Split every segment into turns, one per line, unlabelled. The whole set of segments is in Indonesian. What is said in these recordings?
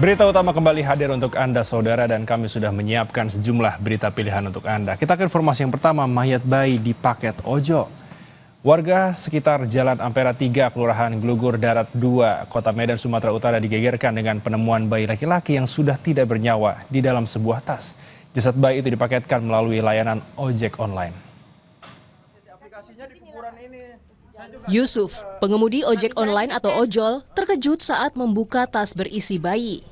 Berita utama kembali hadir untuk Anda, saudara, dan kami sudah menyiapkan sejumlah berita pilihan untuk Anda. Kita ke informasi yang pertama, mayat bayi di paket ojol. Warga sekitar Jalan Ampera 3, Kelurahan Glugur Darat 2, Kota Medan, Sumatera Utara digegerkan dengan penemuan bayi laki-laki yang sudah tidak bernyawa di dalam sebuah tas. Jasad bayi itu dipaketkan melalui layanan ojek online.
Yusuf, pengemudi ojek online atau ojol, terkejut saat membuka tas berisi bayi.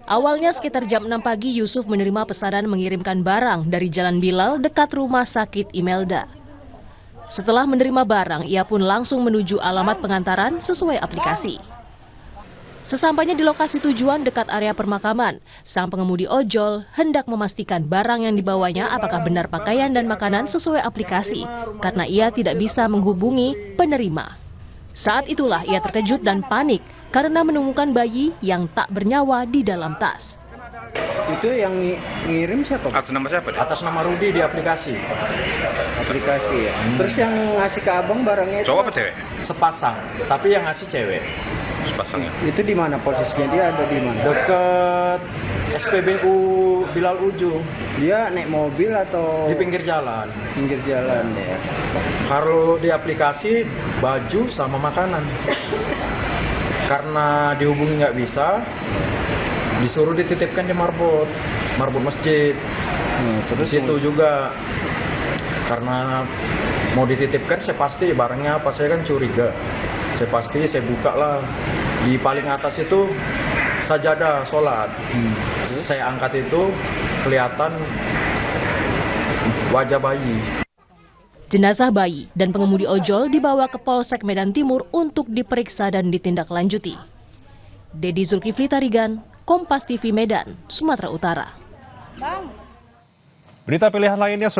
Awalnya sekitar jam 6 pagi, Yusuf menerima pesanan mengirimkan barang dari Jalan Bilal dekat rumah sakit Imelda. Setelah menerima barang, ia pun langsung menuju alamat pengantaran sesuai aplikasi. Sesampainya di lokasi tujuan dekat area permakaman, sang pengemudi ojol hendak memastikan barang yang dibawanya apakah benar pakaian dan makanan sesuai aplikasi, karena ia tidak bisa menghubungi penerima. Saat itulah ia terkejut dan panik karena menemukan bayi yang tak bernyawa di dalam tas.
Itu yang ngirim siapa?
Atas nama siapa?
Atas nama Rudi di aplikasi. Aplikasi ya. Terus yang ngasih ke abang barangnya itu
cowok apa cewek?
Sepasang, tapi yang ngasih cewek.
Sepasang ya.
Itu di mana posisinya? Dia ada di mana? Dekat SPBU Bilal Ujung. Dia naik mobil atau
Di pinggir jalan.
pinggir jalan ya?
Kalau di aplikasi baju sama makanan. Karena dihubungi nggak bisa, disuruh dititipkan di marbot masjid. Terus situ juga karena mau dititipkan, saya pasti barangnya apa, saya kan curiga. Saya pasti saya buka lah, di paling atas itu sajadah sholat. Saya angkat itu, kelihatan wajah bayi.
Jenazah bayi dan pengemudi ojol dibawa ke Polsek Medan Timur untuk diperiksa dan ditindaklanjuti. Dedi Zulkifli Tarigan, Kompas TV Medan, Sumatera Utara.
Berita pilihan lainnya.